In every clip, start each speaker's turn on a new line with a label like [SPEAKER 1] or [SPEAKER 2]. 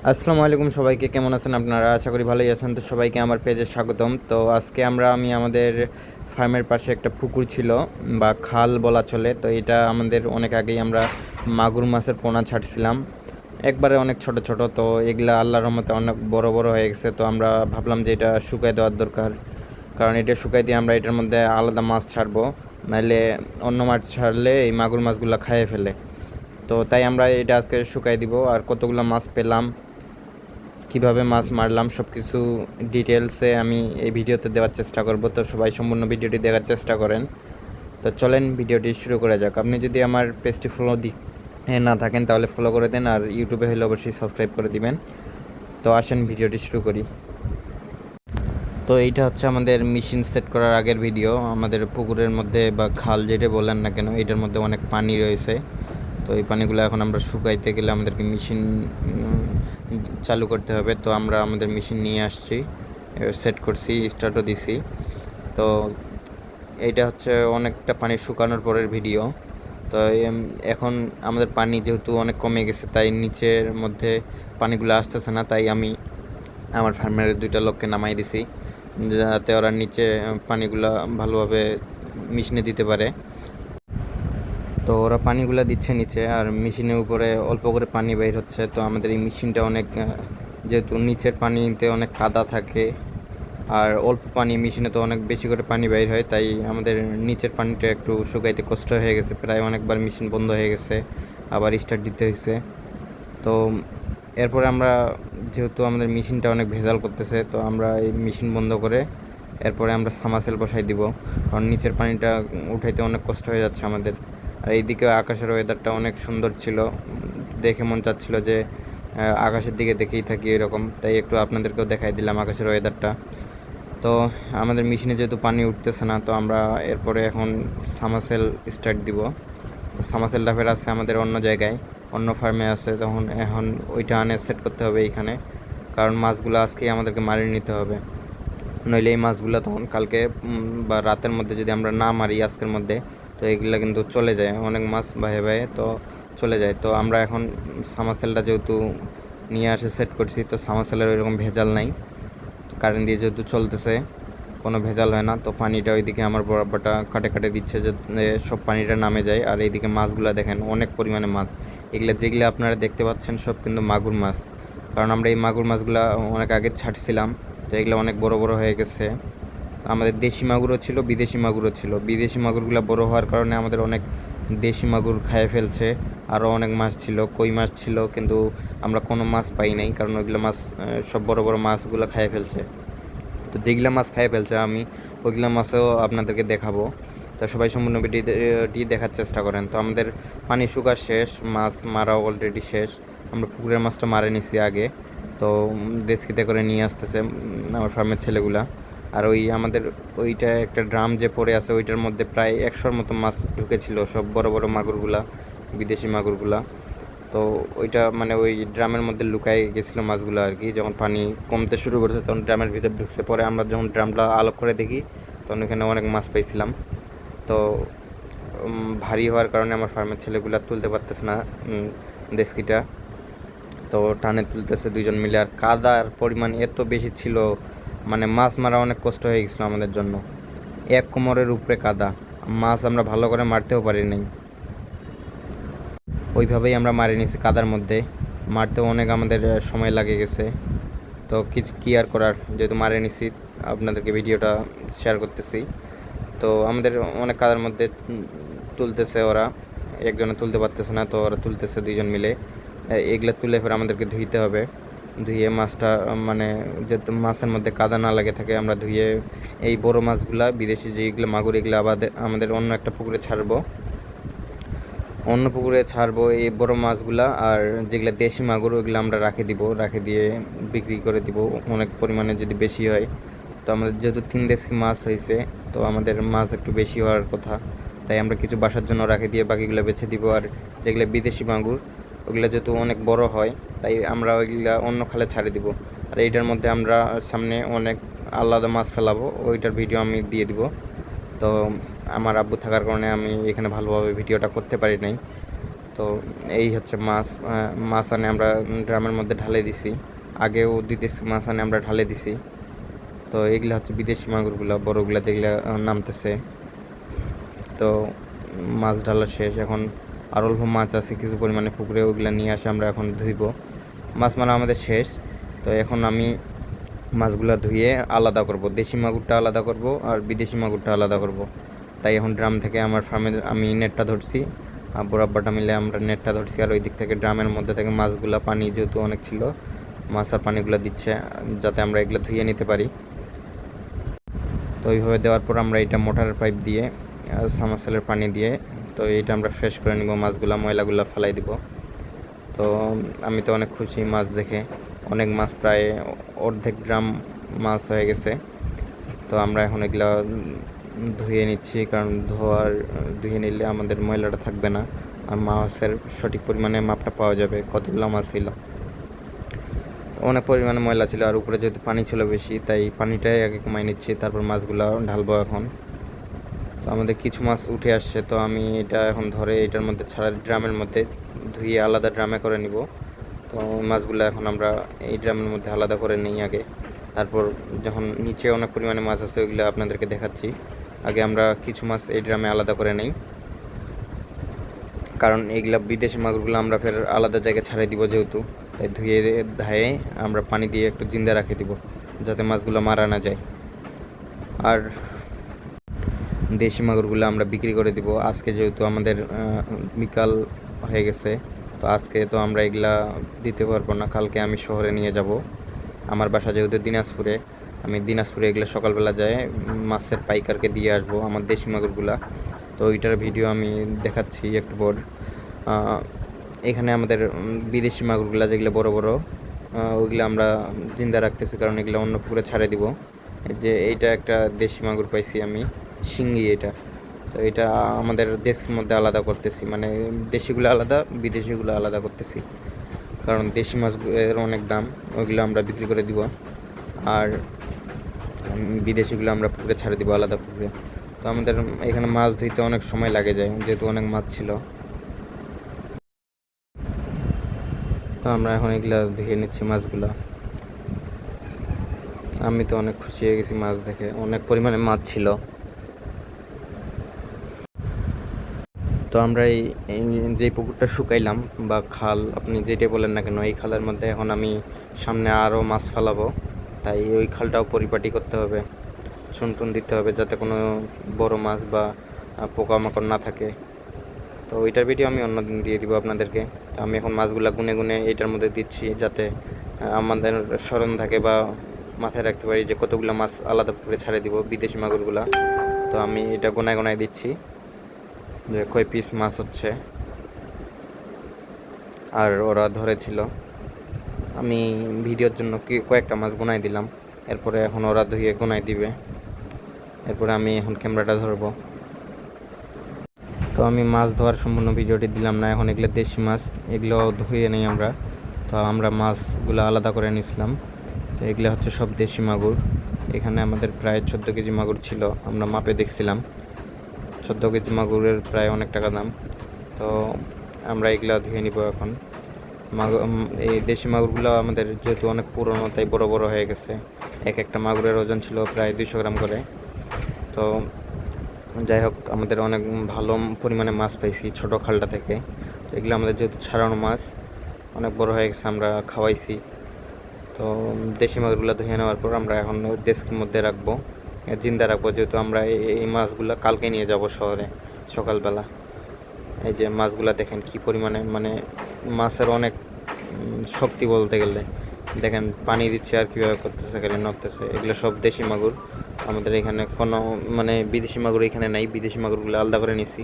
[SPEAKER 1] আসসালামু আলাইকুম সবাইকে, কেমন আছেন আপনারা? আশা করি ভালোই আছেন। তো সবাইকে আমার পেজে স্বাগতম। তো আজকে আমি আমাদের ফার্মের পাশে একটা পুকুর ছিল বা খাল বলা চলে। তো এটা আমাদের অনেক আগেই আমরা মাগুর মাছের পোনা ছাড়ছিলাম। একবারে অনেক ছোট ছোট, তো এগুলা আল্লাহর রহমতে অনেক বড় বড় হয়ে গেছে। তো আমরা ভাবলাম যে এটা শুকাই দেওয়ার দরকার, কারণ এটা শুকাই দিয়ে আমরা এটার মধ্যে আলাদা মাছ ছাড়বো, নাইলে অন্য মাছ ছাড়লে এই মাগুর মাছগুলো খাইয়ে ফেলে। তো তাই আমরা এটা আজকে শুকাই দিব। আর কতগুলো মাছ পেলাম, কিভাবে মাছ মারলাম, সব কিছু ডিটেলসে আমি এই ভিডিওতে দেওয়ার চেষ্টা করব। তো সবাই সম্পূর্ণ ভিডিওটি দেখার চেষ্টা করেন। তো চলেন ভিডিওটি শুরু করা যাক। আপনি যদি আমার পেজটি ফলো না থাকেন তাহলে ফলো করে দেন, আর ইউটিউবে হলে অবশ্যই সাবস্ক্রাইব করে দিবেন। তো আসেন ভিডিওটি শুরু করি। তো এইটা হচ্ছে আমাদের মেশিন সেট করার আগের ভিডিও। আমাদের পুকুরের মধ্যে বা খাল যেটা বলেন না কেন, এটার মধ্যে অনেক পানি রয়েছে। তো এই পানিগুলো এখন আমরা শুকাইতে গেলে আমাদেরকে মেশিন চালু করতে হবে। তো আমরা আমাদের মেশিন নিয়ে আসছি, সেট করছি, স্টার্টও দিছি। তো এইটা হচ্ছে অনেকটা পানি শুকানোর পরের ভিডিও। তো এখন আমাদের পানি যেহেতু অনেক কমে গেছে, তাই নিচের মধ্যে পানিগুলো আসতেছে না। তাই আমি আমার ফার্মের 2টা লোককে নামাই দিছি, যাতে ওরা নিচে পানিগুলা ভালোভাবে মেশিনে দিতে পারে। তো ওরা পানিগুলা দিচ্ছে নিচে, আর মেশিনের উপরে অল্প করে পানি বের হচ্ছে। তো আমাদের এই মেশিনটা অনেক যেহেতু নিচের পানিতে অনেক কাদা থাকে, আর অল্প পানি মেশিনে তো অনেক বেশি করে পানি বের হয়, তাই আমাদের নিচের পানিটা একটু শুকাইতে কষ্ট হয়ে গেছে। প্রায় অনেকবার মেশিন বন্ধ হয়ে গেছে, আবার স্টার্ট দিতে হয়েছে। তো এরপরে আমরা যেহেতু আমাদের মেশিনটা অনেক ভেজাল করতেছে, তো আমরা এই মেশিন বন্ধ করে এরপরে আমরা সামারসেল বসাই দিব, কারণ নিচের পানিটা উঠাইতে অনেক কষ্ট হয়ে যাচ্ছে আমাদের। আর এইদিকে আকাশের ওয়েদারটা অনেক সুন্দর ছিল, দেখে মন চাচ্ছিল যে আকাশের দিকে দেখেই থাকি এরকম। তাই একটু আপনাদেরকেও দেখাই দিলাম আকাশের ওয়েদারটা। তো আমাদের মেশিনে যেহেতু পানি উঠতেছে না, তো আমরা এরপরে এখন সামারসেল স্টার্ট দিব। তো সামারসেলটা ফের আছে আমাদের অন্য জায়গায়, অন্য ফার্মে আছে। তখন এখন ওইটা আনে সেট করতে হবে এইখানে, কারণ মাছগুলো আজকেই আমাদেরকে মারিয়ে নিতে হবে। নইলে এই মাছগুলো তখন কালকে বা রাতের মধ্যে যদি আমরা না মারি আজকের মধ্যে, তো এগুলো কিন্তু চলে যায়, অনেক মাছ বাহে বাহে তো চলে যায়। তো আমরা এখন সামারসেলটা যেহেতু নিয়ে আসে সেট করছি, তো সামারসেলের ওইরকম ভেজাল নাই, কারেন্ট দিয়ে যেহেতু চলতেছে কোনো ভেজাল হয় না। তো পানিটা ওইদিকে আমার বরাবরটা কাটে কাটে দিচ্ছে, যাতে সব পানিটা নামে যায়। আর এইদিকে মাছগুলো দেখেন অনেক পরিমাণে মাছ, যেগুলো আপনারা দেখতে পাচ্ছেন সব কিন্তু মাগুর মাছ, কারণ আমরা এই মাগুর মাছগুলো অনেক আগে ছাড়ছিলাম। তো এগুলো অনেক বড় বড় হয়ে গেছে। আমাদের দেশি মাগুরও ছিল, বিদেশি মাগুরও ছিল। বিদেশি মাগুরগুলো বড় হওয়ার কারণে আমাদের অনেক দেশি মাগুর খাইয়ে ফেলছে। আরও অনেক মাছ ছিল, কই মাছ ছিল, কিন্তু আমরা কোনো মাছ পাই নাই, কারণ ওইগুলো মাছ সব বড় বড় মাছগুলো খাইয়ে ফেলছে। তো যেগুলো মাছ খাইয়ে ফেলছে আমি ওইগুলো মাছও আপনাদেরকে দেখাবো। তো সবাই সম্পূর্ণ ভিডিওটি দেখার চেষ্টা করেন। তো আমাদের পানি শুকা শেষ, মাছ মারাও অলরেডি শেষ। আমরা পুকুরের মাছটা মারে নিছি আগে। তো দেশকিতে করে নিয়ে আসতেছে আমার ফার্মের ছেলেগুলা। আর ওই আমাদের ওইটা একটা ড্রাম যে পড়ে আছে, ওইটার মধ্যে প্রায় 100-র মতো মাছ ঢুকেছিল, সব বড় বড় মাগুরগুলা, বিদেশি মাগুরগুলা। তো ওইটা মানে ওই ড্রামের মধ্যে লুকাই গেছিলো মাছগুলো আর কি। যখন পানি কমতে শুরু করেছে তখন ড্রামের ভিতর ঢুকছে। পরে আমরা যখন ড্রামটা আলোক করে দেখি, তখন ওখানে অনেক মাছ পাইছিলাম। তো ভারী হওয়ার কারণে আমার ফার্মের ছেলেগুলা তুলতে পারতেছে না দেশকিটা। তো টানে তুলতেছে 2জন মিলে। আর কাদার পরিমাণ এত বেশি ছিল, মানে মাছ মারা অনেক কষ্ট হয়ে গেছিলো আমাদের জন্য। এক কোমরের উপরে কাদা, মাছ আমরা ভালো করে মারতেও পারি নাই। ওইভাবেই আমরা মারি নিছি কাদার মধ্যে। মারতেও অনেক আমাদের সময় লাগে গেছে। তো কিছু কী আর করার, যেহেতু মারে নিছি আপনাদেরকে ভিডিওটা শেয়ার করতেছি। তো আমাদের অনেক কাদার মধ্যে তুলতেছে ওরা, একজনে তুলতে পারতেছে না, তো ওরা তুলতেছে 2জন মিলে। এগুলা তুলে ফের আমাদেরকে ধুইতে হবে। ধুয়ে মাছটা মানে যাতে মাছের মধ্যে কাদা না লাগে থাকে, আমরা ধুয়ে এই বড় মাছগুলা, বিদেশি যেগুলো মাগুর, এগুলো আবার আমাদের অন্য একটা পুকুরে ছাড়বো। এই বড় মাছগুলা। আর যেগুলো দেশি মাগুর ওইগুলো আমরা রেখে দিয়ে বিক্রি করে দিব অনেক পরিমাণে যদি বেশি হয়। তো আমাদের যেহেতু 3 দেশি মাছ হয়েছে, তো আমাদের মাছ একটু বেশি হওয়ার কথা, তাই আমরা কিছু বাসার জন্য রেখে দিয়ে বাকিগুলো বেছে দিব। আর যেগুলো বিদেশি মাগুর ওগুলো যেহেতু অনেক বড় হয়, তাই আমরা ওইগুলা অন্য খালে ছাড়ে দিব। আর এইটার মধ্যে আমরা সামনে অনেক আলাদা মাছ ফেলাবো, ওইটার ভিডিও আমি দিয়ে দিব। তো আমার আব্বু থাকার কারণে আমি এখানে ভালোভাবে ভিডিওটা করতে পারি নাই। তো তো এই হচ্ছে মাছ। মাছ আনে আমরা ড্রামের মধ্যে ঢালে দিছি, আগেও দিতেছি মাছ আনে আমরা ঢালে দিছি। তো এগুলো হচ্ছে বিদেশি মাগুরগুলো, বড়গুলা যেগুলো নামতেছে। তো মাছ ঢালা শেষ, এখন আর অল্প মাছ আছে কিছু পরিমাণে পুকুরে, ওগুলো নিয়ে আসে আমরা এখন ধুইব। মাছ মারা আমাদের শেষ। তো এখন আমি মাছগুলো ধুয়ে আলাদা করব, দেশি মাগুরটা আলাদা করব আর বিদেশি মাগুরটা আলাদা করব। তাই এখন ড্রাম থেকে আমার ফার্মে আমি নেটটা ধরছি, আব্বুর আব্বাটা মিলে আমরা নেটটা ধরছি, আর ওই দিক থেকে ড্রামের মধ্যে থেকে মাছগুলা, পানি যেহেতু অনেক ছিল, মাছ আর পানিগুলো দিচ্ছে যাতে আমরা এগুলো ধুয়ে নিতে পারি। তো ওইভাবে দেওয়ার পর আমরা এটা মোটরের পাইপ দিয়ে সামারসেলের পানি দিয়ে তো এইটা আমরা ফ্রেশ করে নিব, মাছগুলা ময়লাগুলা ফেলাই দিব। তো আমি তো অনেক খুশি মাছ দেখে, অনেক মাছ, প্রায় অর্ধেক গ্রাম মাছ হয়ে গেছে। তো আমরা এখন এগুলা ধুয়ে নিচ্ছি, কারণ ধুয়ে নিলে আমাদের ময়লাটা থাকবে না, আর মাছের সঠিক পরিমাণে মাপটা পাওয়া যাবে কতগুলো মাছ ছিল। অনেক পরিমাণে ময়লা ছিল, আর উপরে যেহেতু পানি ছিল বেশি, তাই পানিটাই আগে কমাই নিচ্ছি, তারপর মাছগুলো ঢালবো এখন। তো আমাদের কিছু মাছ উঠে আসছে, তো আমি এটা এখন ধরে এটার মধ্যে ছাড়া ড্রামের মধ্যে ধুয়ে আলাদা ড্রামে করে নিব। তো মাছগুলো এখন আমরা এই ড্রামের মধ্যে আলাদা করে নিই আগে, তারপর যখন নিচে অনেক পরিমাণে মাছ আছে ওইগুলো আপনাদেরকে দেখাচ্ছি। আগে আমরা কিছু মাছ এই ড্রামে আলাদা করে নিই, কারণ এইগুলা বিদেশি মাছগুলো আমরা ফের আলাদা জায়গায় ছাড়াই দিব যেহেতু, তাই ধুয়ে ধায়ে আমরা পানি দিয়ে একটু জিন্দা রাখে দিব যাতে মাছগুলো মারা না যায়। আর দেশি মাগুরগুলো আমরা বিক্রি করে দিব আজকে, যেহেতু আমাদের বিকাল হয়ে গেছে। তো আজকে তো আমরা এগুলা দিতে পারবো না, কালকে আমি শহরে নিয়ে যাব। আমার বাসা যেহেতু দিনাজপুরে, আমি দিনাজপুরে এগুলো সকালবেলা যায় মাছের পাইকারকে দিয়ে আসবো আমার দেশি মাগুরগুলা। তো ওইটার ভিডিও আমি দেখাচ্ছি একটু পর। এখানে আমাদের বিদেশি মাগুরগুলা যেগুলো বড় বড়, ওইগুলো আমরা জিন্দা রাখতেছি, কারণ এগুলো অন্য পুকুরে ছাড়ে দিব। এই যে এইটা একটা দেশি মাগুর পাইছি আমি, শিঙ্গি এটা। তো এটা আমাদের দেশের মধ্যে আলাদা করতেছি, মানে দেশিগুলো আলাদা, বিদেশিগুলো আলাদা করতেছি, কারণ দেশি মাছের অনেক দাম, ওইগুলো আমরা বিক্রি করে দিব, আর বিদেশিগুলো আমরা পুকুরে ছাড়ে দিব আলাদা পুকুরে। তো আমাদের এখানে মাছ ধুইতে অনেক সময় লাগে যায়, যেহেতু অনেক মাছ ছিল। তো আমরা এখন এগুলা ধুয়ে নিচ্ছি মাছগুলা। আমি তো অনেক খুশি হয়ে গেছি মাছ দেখে, অনেক পরিমাণে মাছ ছিল। তো আমরা এই যে পুকুরটা শুকাইলাম বা খাল, আপনি যেটাই বলেন না কেন, এই খালের মধ্যে এখন আমি সামনে আরও মাছ ফেলাবো, তাই ওই খালটাও পরিপাটি করতে হবে, চুন টুন দিতে হবে যাতে কোনো বড় মাছ বা পোকামাকড় না থাকে। তো ওইটার ভিডিও আমি অন্যদিন দিয়ে দিব আপনাদেরকে। আমি এখন মাছগুলা গুনে গুনে এইটার মধ্যে দিচ্ছি, যাতে আমাদের স্মরণ থাকে বা মাথায় রাখতে পারি যে কতগুলো মাছ আলাদা করে ছাড়ে দিব বিদেশি মাগুরগুলা। তো আমি এটা গোনায় গোনায় দিচ্ছি যে কয় পিস মাছ হচ্ছে, আর ওরা ধরেছিল। আমি ভিডিওর জন্য কয়েকটা মাছ গোনায় দিলাম, এরপরে এখন ওরা ধুয়ে গোনায় দিবে, এরপরে আমি এখন ক্যামেরাটা ধরবো। তো আমি মাছ ধোয়ার সম্পূর্ণ ভিডিওটি দিলাম না, এখন এগুলো দেশি মাছ, এগুলো ধুয়ে নেই আমরা। তো আমরা মাছগুলো আলাদা করে নিয়েছিলাম। তো এগুলো হচ্ছে সব দেশি মাগুর। এখানে আমাদের প্রায় 14 কেজি মাগুর ছিল, আমরা মাপে দেখছিলাম 14 কেজি মাগুরের প্রায় অনেক টাকা দাম। তো আমরা এগুলো ধুয়ে নিব এখন। এই দেশি মাগুরগুলো আমাদের যেহেতু অনেক পুরনো, তাই বড় বড় হয়ে গেছে। এক একটা মাগুরের ওজন ছিল প্রায় 200 গ্রাম করে। তো যাই হোক, আমাদের অনেক ভালো পরিমাণে মাছ পাইছি ছোটো খালটা থেকে। তো এগুলো আমাদের যেহেতু ছাড়ানো মাছ, অনেক বড় হয়ে গেছে, আমরা খাওয়াইছি। তো দেশি মাছগুলো ধুয়ে নেওয়ার পর আমরা এখন ডেস্কের মধ্যে রাখবো, জিন্দা রাখবো, যেহেতু আমরা এই মাছগুলো কালকে নিয়ে যাব শহরে সকালবেলা। এই যে মাছগুলো দেখেন কি পরিমাণে, মানে মাছের অনেক শক্তি বলতে গেলে। দেখেন পানি দিচ্ছে আর কীভাবে করতেছে, খালি নড়তেছে। এগুলো সব দেশি মাগুর। আমাদের এখানে কোনো মানে বিদেশি মাগুর এখানে নাই, বিদেশি মাগুরগুলো আলাদা করে নিছি।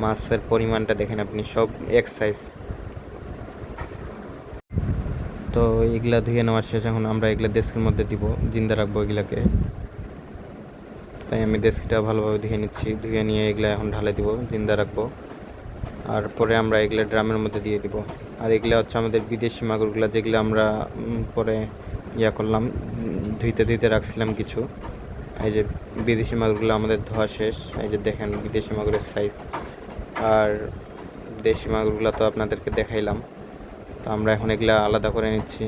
[SPEAKER 1] মাছের পরিমাণটা দেখেন আপনি, সব এক সাইজ। তো এগুলা ধুয়ে নেওয়ার শেষ, এখন আমরা এগুলা ডেস্কের মধ্যে দিব, জিন্দা রাখবো এগুলাকে। তাই আমি ডেস্কটা ভালোভাবে ধুয়ে নিচ্ছি, ধুয়ে নিয়ে এগুলা এখন ঢালে দিব, জিন্দা রাখবো। আর পরে আমরা এগুলা ড্রামের মধ্যে দিয়ে দিব। আর এগুলা হচ্ছে আমাদের বিদেশি মাগুরগুলা, যেগুলো আমরা পরে করলাম, ধুইতে ধুইতে রাখছিলাম কিছু। এই যে বিদেশি মাগুরগুলো আমাদের ধোয়া শেষ, এই যে দেখেন বিদেশি মাগুরের সাইজ। আর দেশি মাগুরগুলো তো আপনাদেরকে দেখাইলাম, তো আমরা এখন এগুলা আলাদা করে নিচ্ছি।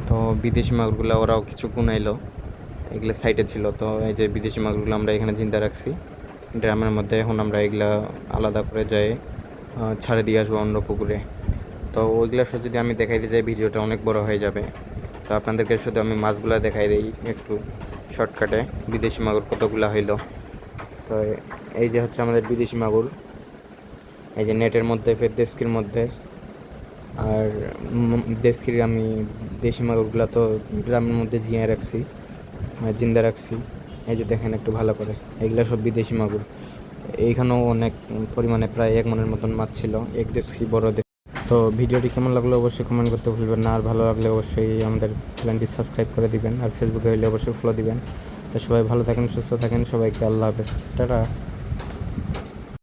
[SPEAKER 1] তো বিদেশি মাগুরগুলো ওরাও কিছু গুনাইলো, এগুলো সাইডে ছিল। তো এই যে বিদেশি মাগুরগুলো আমরা এখানে জিন্দা রাখছি ড্রামের মধ্যে। এখন আমরা এগুলা আলাদা করে যাই ছাড়ে দিয়ে আসবো অন্য পুকুরে। তো ওইগুলো শুধু যদি আমি দেখাইতে যাই ভিডিওটা অনেক বড় হয়ে যাবে। তো আপনাদেরকে শুধু আমি মাছগুলো দেখাই দিই একটু শর্টকাটে, বিদেশি মাগুর কতগুলো হইলো। তো এই যে হচ্ছে আমাদের বিদেশি মাগুর, এই যে নেটের মধ্যে ফের দেশকির মধ্যে। আর দেশকির আমি দেশি মাগুরগুলো তো গ্রামের মধ্যে জিয়ে রাখছি, জিন্দা রাখছি। এই যে দেখেন একটু ভালো করে, এগুলো সব বিদেশি মাগুর। এইখানেও অনেক পরিমাণে প্রায় 1 মনের মতন মাছ ছিল, এক দেশি বড় দেশ। তো ভিডিওটি কেমন লাগলো অবশ্যই কমেন্ট করতে ভুলবেন না, আর ভালো লাগলে অবশ্যই আমাদের চ্যানেলটি সাবস্ক্রাইব করে দিবেন, আর ফেসবুকে হলে অবশ্যই ফলো দিবেন। তো সবাই ভালো থাকেন, সুস্থ থাকেন, সবাইকে আল্লাহ হাফেজ, টাটা।